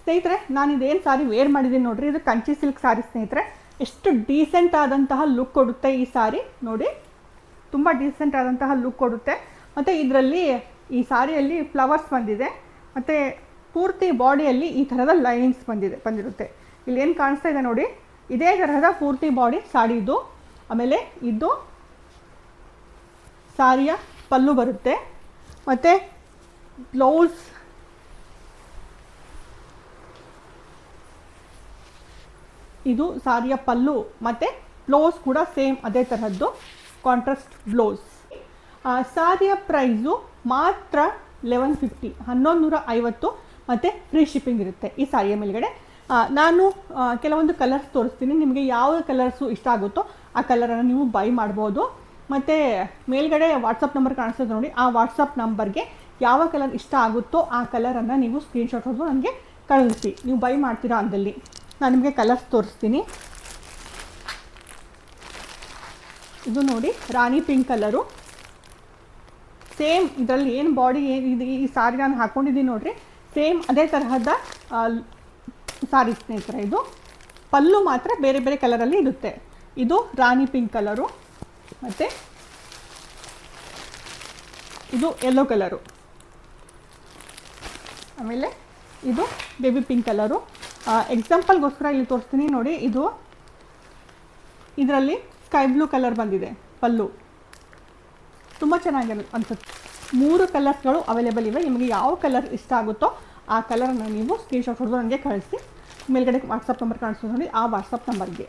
ಸ್ನೇಹಿತರೆ ನಾನು ಇದೇನು ಸಾರಿ ವೇರ್ ಮಾಡಿದ್ದೀನಿ ನೋಡಿರಿ, ಇದು ಕಂಚಿ ಸಿಲ್ಕ್ ಸಾರಿ ಸ್ನೇಹಿತರೆ. ಎಷ್ಟು ಡೀಸೆಂಟ್ ಆದಂತಹ ಲುಕ್ ಕೊಡುತ್ತೆ ಈ ಸಾರಿ ನೋಡಿ, ತುಂಬ ಡೀಸೆಂಟ್ ಆದಂತಹ ಲುಕ್ ಕೊಡುತ್ತೆ. ಮತ್ತು ಇದರಲ್ಲಿ ಈ ಸಾರಿಯಲ್ಲಿ ಫ್ಲವರ್ಸ್ ಬಂದಿದೆ, ಮತ್ತು ಪೂರ್ತಿ ಬಾಡಿಯಲ್ಲಿ ಈ ಥರದ ಲೈನ್ಸ್ ಬಂದಿರುತ್ತೆ. ಇಲ್ಲಿ ಏನು ಕಾಣಿಸ್ತಾ ಇದೆ ನೋಡಿ, ಇದೇ ತರಹದ ಪೂರ್ತಿ ಬಾಡಿ ಸಾಡಿದು. ಆಮೇಲೆ ಇದು ಸಾರಿಯ ಪಲ್ಲು ಬರುತ್ತೆ, ಮತ್ತು ಬ್ಲೌಸ್ ಇದು ಸಾರಿಯ ಪಲ್ಲು, ಮತ್ತು ಬ್ಲೌಸ್ ಕೂಡ ಸೇಮ್ ಅದೇ ತರಹದ್ದು ಕಾಂಟ್ರಾಸ್ಟ್ ಬ್ಲೌಸ್. ಸಾರಿಯ ಪ್ರೈಸು ಮಾತ್ರ 1150, 1150 ಮತ್ತು ಫ್ರೀ ಶಿಪ್ಪಿಂಗ್ ಇರುತ್ತೆ ಈ ಸಾರಿಯ ಮೇಲ್ಗಡೆ. ನಾನು ಕೆಲವೊಂದು ಕಲರ್ಸ್ ತೋರಿಸ್ತೀನಿ, ನಿಮಗೆ ಯಾವ ಕಲರ್ಸು ಇಷ್ಟ ಆಗುತ್ತೋ ಆ ಕಲರನ್ನು ನೀವು ಬೈ ಮಾಡ್ಬೋದು. ಮತ್ತು ಮೇಲ್ಗಡೆ ವಾಟ್ಸಪ್ ನಂಬರ್ ಕಾಣಿಸ್ತದೆ ನೋಡಿ, ಆ ವಾಟ್ಸಪ್ ನಂಬರ್ಗೆ ಯಾವ ಕಲರ್ ಇಷ್ಟ ಆಗುತ್ತೋ ಆ ಕಲರನ್ನು ನೀವು ಸ್ಕ್ರೀನ್ಶಾಟ್ ಹೊಡೆದು ನನಗೆ ಕಳಿಸಿ, ನೀವು ಬೈ ಮಾಡ್ತೀರಾ ಅಂದಲ್ಲಿ. ನಾನು ನಿಮಗೆ ಕಲರ್ಸ್ ತೋರಿಸ್ತೀನಿ. ಇದು ನೋಡಿ ರಾಣಿ ಪಿಂಕ್ ಕಲರು, ಸೇಮ್ ಇದರಲ್ಲಿ ಏನು ಬಾಡಿ ಏನಿದೆ ಈ ಸಾರಿ ನಾನು ಹಾಕ್ಕೊಂಡಿದ್ದೀನಿ ನೋಡಿರಿ, ಸೇಮ್ ಅದೇ ತರಹದ ಸಾರಿ ಸ್ನೇಹಿತರೆ. ಇದು ಪಲ್ಲು ಮಾತ್ರ ಬೇರೆ ಬೇರೆ ಕಲರಲ್ಲಿ ಇರುತ್ತೆ. ಇದು ರಾಣಿ ಪಿಂಕ್ ಕಲರು, ಮತ್ತು ಇದು ಯೆಲ್ಲೋ ಕಲರು, ಆಮೇಲೆ ಇದು ಬೇಬಿ ಪಿಂಕ್ ಕಲರು. ಎಕ್ಸಾಂಪಲ್ಗೋಸ್ಕರ ಇಲ್ಲಿ ತೋರಿಸ್ತೀನಿ ನೋಡಿ, ಇದರಲ್ಲಿ ಸ್ಕೈ ಬ್ಲೂ ಕಲರ್ ಬಂದಿದೆ ಪಲ್ಲು, ತುಂಬ ಚೆನ್ನಾಗಿ ಅನಿಸುತ್ತೆ. 3 ಕಲರ್ಸ್ಗಳು ಅವೈಲೇಬಲ್ ಇವೆ. ನಿಮಗೆ ಯಾವ ಕಲರ್ ಇಷ್ಟ ಆಗುತ್ತೋ ಆ ಕಲರನ್ನು ನೀವು ಸ್ಕ್ರೀನ್ಶಾಟ್ ಹೊಡೆದು ನನಗೆ ಕಳಿಸಿ. ಮೇಲ್ಗಡೆ ವಾಟ್ಸಪ್ ನಂಬರ್ ಕಾಣಿಸ್ತು ನೋಡಿ, ಆ ವಾಟ್ಸಪ್ ನಂಬರ್ಗೆ.